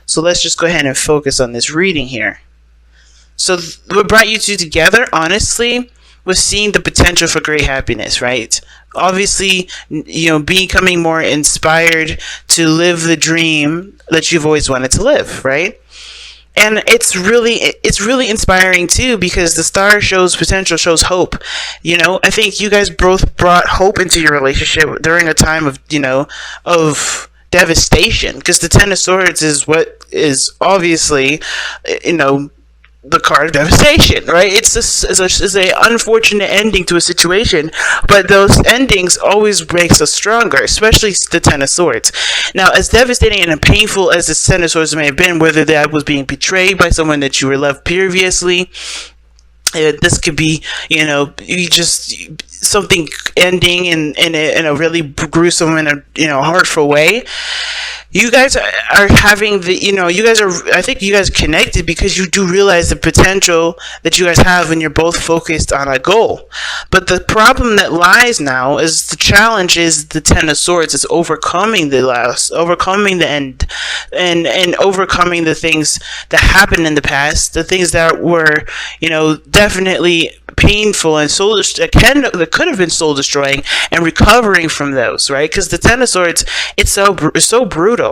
So let's just go ahead and focus on this reading here. So what brought you two together, honestly, was seeing the potential for great happiness, right? Obviously, becoming more inspired to live the dream that you've always wanted to live, right? And it's really inspiring too, because the star shows potential, shows hope. I think you guys both brought hope into your relationship during a time of devastation, because the Ten of Swords is what is obviously, the card of devastation, right? It's a unfortunate ending to a situation, but those endings always makes us stronger, especially the Ten of Swords. Now, as devastating and painful as the Ten of Swords may have been, whether that was being betrayed by someone that you were loved previously, this could be, you just something ending in a really gruesome and hurtful way. You guys are having I think you guys are connected because you do realize the potential that you guys have when you're both focused on a goal. But the problem that lies now is the challenge is the Ten of Swords is overcoming the end, and overcoming the things that happened in the past, the things that were, definitely painful and that could have been soul destroying, and recovering from those, right? Because the Ten of Swords, it's so brutal.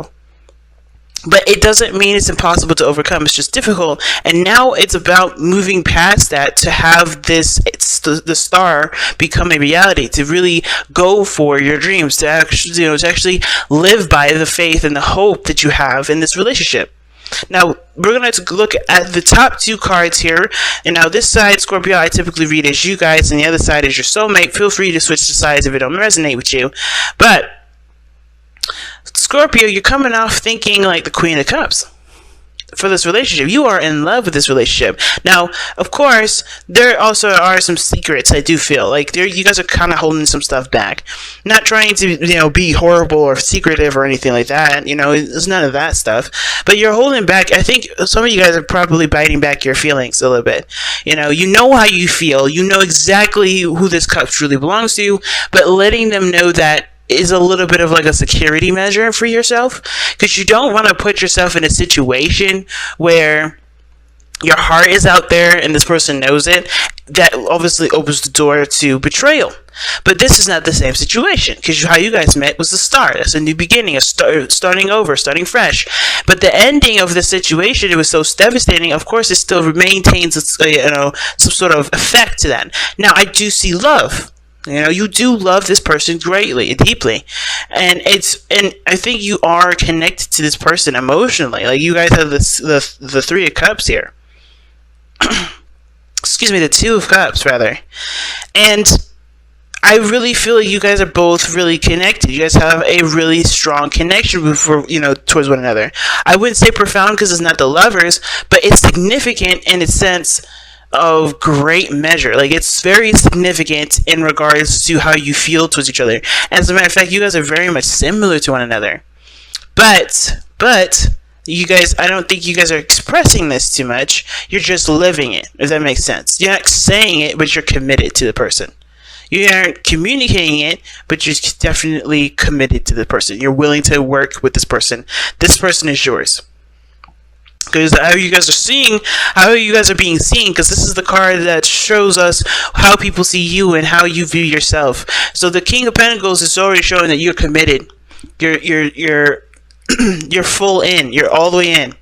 But it doesn't mean it's impossible to overcome. It's just difficult. And now it's about moving past that to have the star become a reality, to really go for your dreams, to actually live by the faith and the hope that you have in this relationship. Now, we're going to look at the top two cards here. And now this side, Scorpio, I typically read as you guys, and the other side is your soulmate. Feel free to switch the sides if it don't resonate with you. But Scorpio, you're coming off thinking like the Queen of Cups for this relationship. You are in love with this relationship. Now, of course, there also are some secrets. I do feel like you guys are kind of holding some stuff back. Not trying to, be horrible or secretive or anything like that. There's none of that stuff. But you're holding back. I think some of you guys are probably biting back your feelings a little bit. You know how you feel. You know exactly who this cup truly belongs to, but letting them know that is a little bit of like a security measure for yourself, because you don't want to put yourself in a situation where your heart is out there and this person knows it. That obviously opens the door to betrayal. But this is not the same situation, because how you guys met was the start. That's a new beginning, starting over, starting fresh. But the ending of the situation, it was so devastating. Of course, it still maintains some sort of effect to that. Now, I do see love. You do love this person greatly, deeply, and I think you are connected to this person emotionally. Like, you guys have the Three of Cups here. Excuse me, the Two of Cups rather, and I really feel like you guys are both really connected. You guys have a really strong connection towards one another. I wouldn't say profound because it's not the lovers, but it's significant in its sense of great measure. Like, it's very significant in regards to how you feel towards each other. As a matter of fact, you guys are very much similar to one another. But you guys, I don't think you guys are expressing this too much. You're just living it, if that makes sense. You're not saying it, but you're committed to the person. You aren't communicating it, but you're definitely committed to the person. You're willing to work with this person. This person is yours. Because how you guys are being seen, because this is the card that shows us how people see you and how you view yourself. So the King of Pentacles is already showing that you're committed. You're full in. You're all the way in.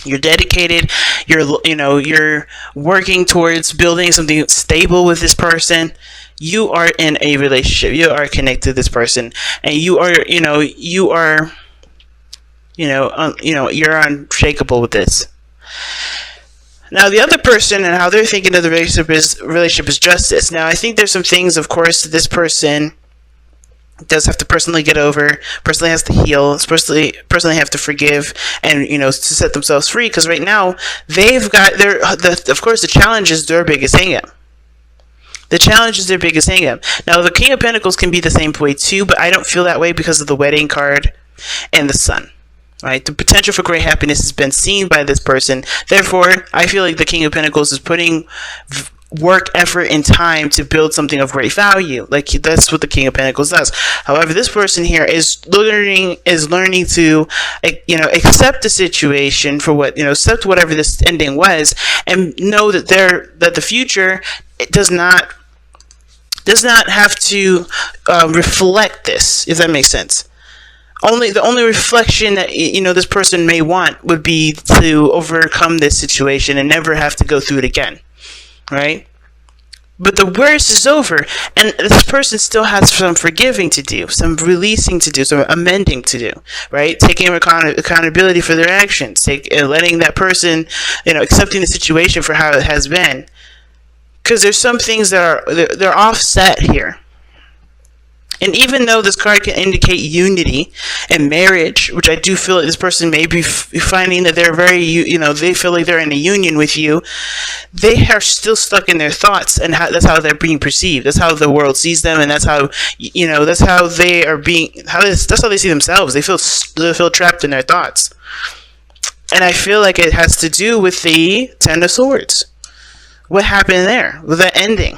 You're dedicated. You're working towards building something stable with this person. You are in a relationship. You are connected to this person, and you're unshakable with this. Now, the other person and how they're thinking of the relationship is justice. Now, I think there's some things, of course, that this person does have to personally get over, personally has to heal, personally have to forgive, and to set themselves free. Because right now they've got of course, the challenge is their biggest hang-up. The challenge is their biggest hang-up. Now, the King of Pentacles can be the same way too, but I don't feel that way because of the Wedding card and the Sun. Right? The potential for great happiness has been seen by this person. Therefore, I feel like the King of Pentacles is putting work, effort, and time to build something of great value. Like, that's what the King of Pentacles does. However, this person here is learning to, accept the situation for what, accept whatever this ending was, and know that the future, it does not have to reflect this, if that makes sense. The only reflection that this person may want would be to overcome this situation and never have to go through it again, right? But the worst is over, and this person still has some forgiving to do, some releasing to do, some amending to do, right? Taking accountability for their actions, letting that person, accepting the situation for how it has been, because there's some things that they're offset here. And even though this card can indicate unity and marriage, which I do feel like this person may be finding that they're very, they feel like they're in a union with you, they are still stuck in their thoughts, and that's how they're being perceived. That's how the world sees them, and that's how, that's how they are being, that's how they see themselves. They feel trapped in their thoughts. And I feel like it has to do with the Ten of Swords. What happened there with that ending?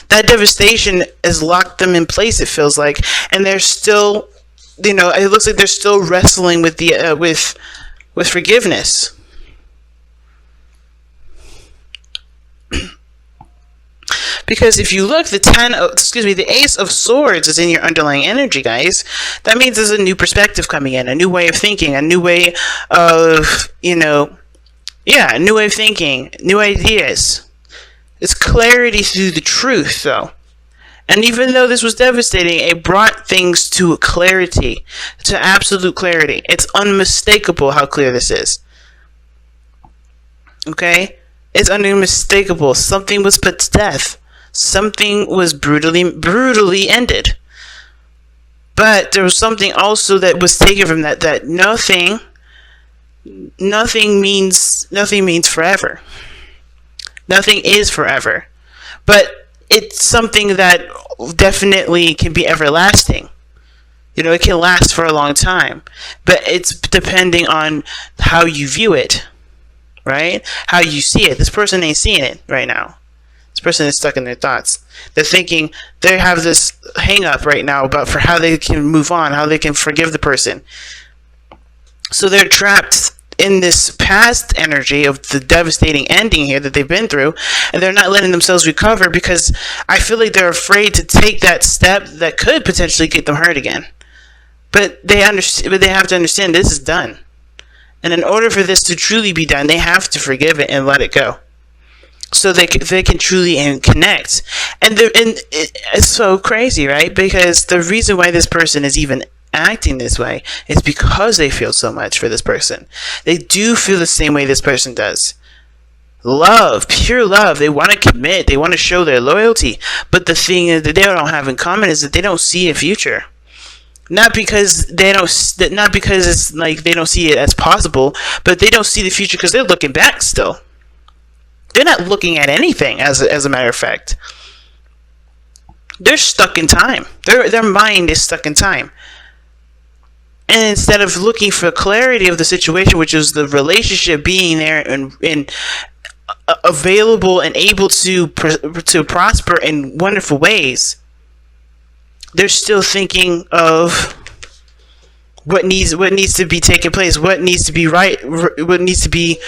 That devastation has locked them in place, it feels like, and they're still, it looks like they're still wrestling with the with forgiveness. Because if you look, the Ace of Swords is in your underlying energy, guys. That means there's a new perspective coming in, a new way of thinking, a new way of, a new way of thinking, new ideas. It's clarity through the truth, though. And even though this was devastating, it brought things to clarity, to absolute clarity. It's unmistakable how clear this is. Okay? It's unmistakable. Something was put to death. Something was brutally ended. But there was something also that was taken from that nothing means forever. Nothing is forever, but it's something that definitely can be everlasting. It can last for a long time, but it's depending on how you view it, right? How you see it. This person ain't seeing it right now. This person is stuck in their thoughts. They're thinking, they have this hang up right now about for how they can move on, how they can forgive the person. So they're trapped in this past energy of the devastating ending here that they've been through, and they're not letting themselves recover because I feel like they're afraid to take that step that could potentially get them hurt again. But they have to understand this is done, and in order for this to truly be done, they have to forgive it and let it go, so they can truly connect. And it's so crazy, right? Because the reason why this person is even acting this way is because they feel so much for this person. They do feel the same way this person does. Love, pure love. They want to commit. They want to show their loyalty. But the thing that they don't have in common is that they don't see a future. Not because it's like they don't see it as possible, but they don't see the future because they're looking back still. They're not looking at anything, as a matter of fact. They're stuck in time. Their mind is stuck in time. And instead of looking for clarity of the situation, which is the relationship being there and available and able to prosper in wonderful ways, they're still thinking of what needs to be taking place, what needs to be right, what needs to be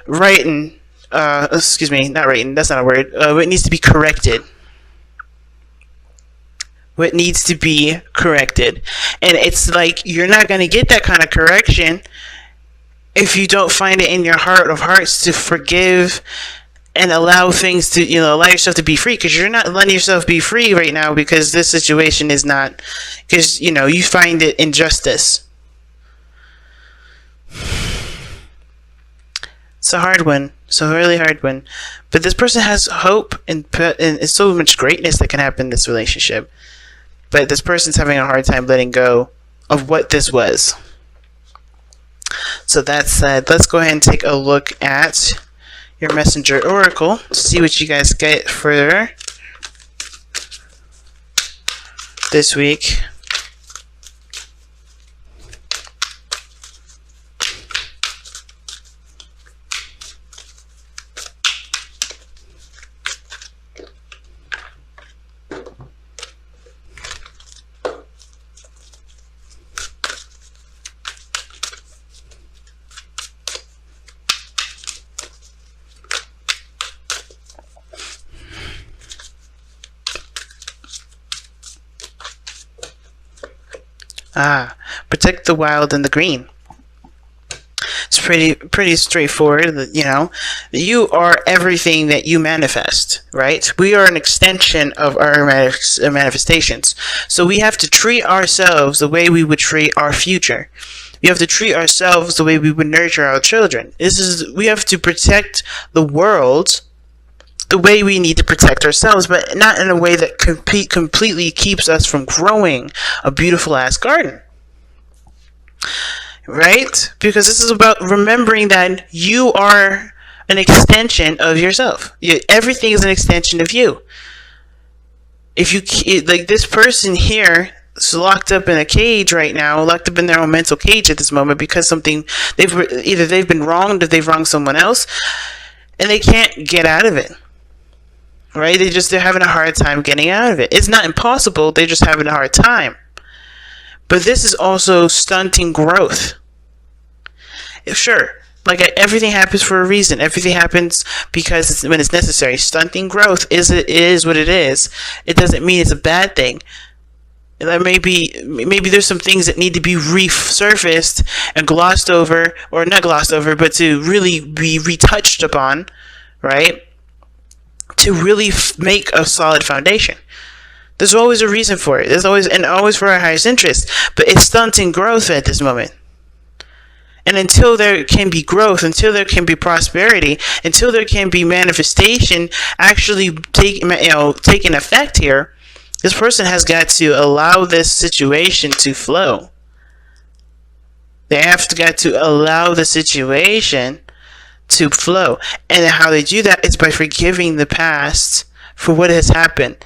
right, and not right, that's not a word. What needs to be corrected. What needs to be corrected. And it's like you're not going to get that kind of correction if you don't find it in your heart of hearts to forgive and allow things to, allow yourself to be free, because you're not letting yourself be free right now because this situation is not, because, you find it injustice. It's a hard one. It's a really hard one. But this person has hope and so much greatness that can happen in this relationship. But this person's having a hard time letting go of what this was. So that said, let's go ahead and take a look at your messenger oracle to see what you guys get for this week. Protect the wild and the green. It's pretty straightforward. You are everything that you manifest, right? We are an extension of our manifestations. So we have to treat ourselves the way we would treat our future. We have to treat ourselves the way we would nurture our children. We have to protect the world the way we need to protect ourselves, but not in a way that completely keeps us from growing a beautiful ass garden. Right? Because this is about remembering that you are an extension of yourself. Everything is an extension of you. If you, like this person here, is locked up in a cage right now, locked up in their own mental cage at this moment because either they've been wronged or they've wronged someone else, and they can't get out of it. Right? They're having a hard time getting out of it. It's not impossible, they're just having a hard time. But this is also stunting growth. Sure, like everything happens for a reason. Everything happens because when it's necessary. Stunting growth is what it is. It doesn't mean it's a bad thing. Maybe there's some things that need to be resurfaced and glossed over, or not glossed over, but to really be retouched upon, right? To really make a solid foundation. There's always a reason for it. There's always for our highest interest. But it's stunting growth at this moment. And until there can be growth, until there can be prosperity, until there can be manifestation actually taking effect here, this person has got to allow this situation to flow. They have got to allow the situation to flow. And how they do that is by forgiving the past for what has happened.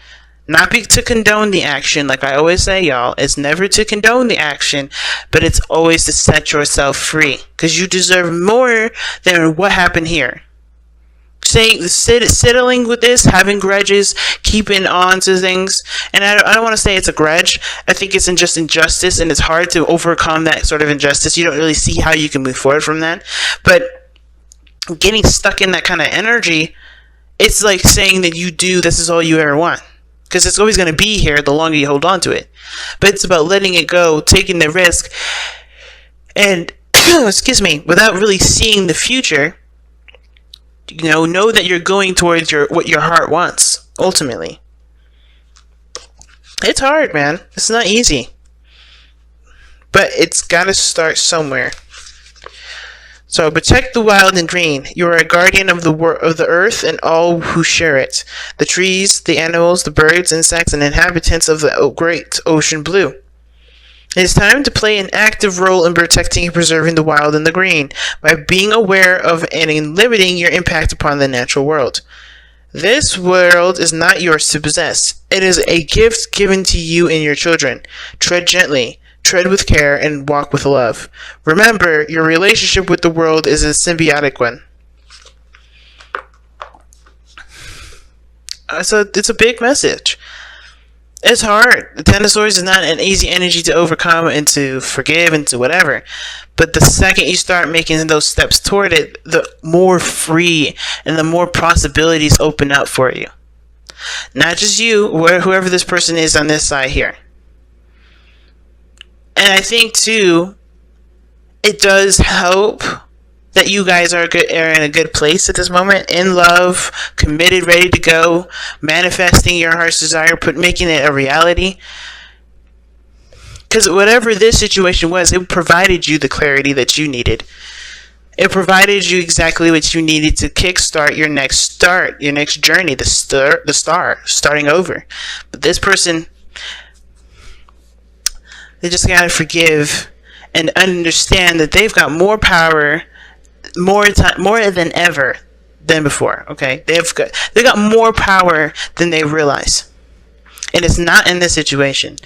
Not to condone the action, like I always say, y'all. It's never to condone the action, but it's always to set yourself free. Because you deserve more than what happened here. Settling with this, having grudges, keeping on to things. And I don't want to say it's a grudge. I think it's just injustice, and it's hard to overcome that sort of injustice. You don't really see how you can move forward from that. But getting stuck in that kind of energy, it's like saying that this is all you ever want. Because it's always going to be here the longer you hold on to it. But it's about letting it go, taking the risk, and, without really seeing the future, know that you're going towards what your heart wants, ultimately. It's hard, man. It's not easy. But it's got to start somewhere. So protect the wild and green. You are a guardian of the earth and all who share it. The trees, the animals, the birds, insects, and inhabitants of the great ocean blue. It is time to play an active role in protecting and preserving the wild and the green by being aware of and limiting your impact upon the natural world. This world is not yours to possess. It is a gift given to you and your children. Tread gently. Tread with care and walk with love. Remember, your relationship with the world is a symbiotic one. So it's a big message. It's hard. The Ten of Swords is not an easy energy to overcome and to forgive and to whatever. But the second you start making those steps toward it, the more free and the more possibilities open up for you. Not just you, whoever this person is on this side here. And I think, too, it does help that you guys are in a good place at this moment, in love, committed, ready to go, manifesting your heart's desire, making it a reality. Because whatever this situation was, it provided you the clarity that you needed. It provided you exactly what you needed to kickstart your next journey, starting over. But this person, they just gotta forgive and understand that they've got more power, more than ever than before. Okay, they got more power than they realize, and it's not in this situation.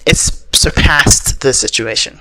It's surpassed the situation.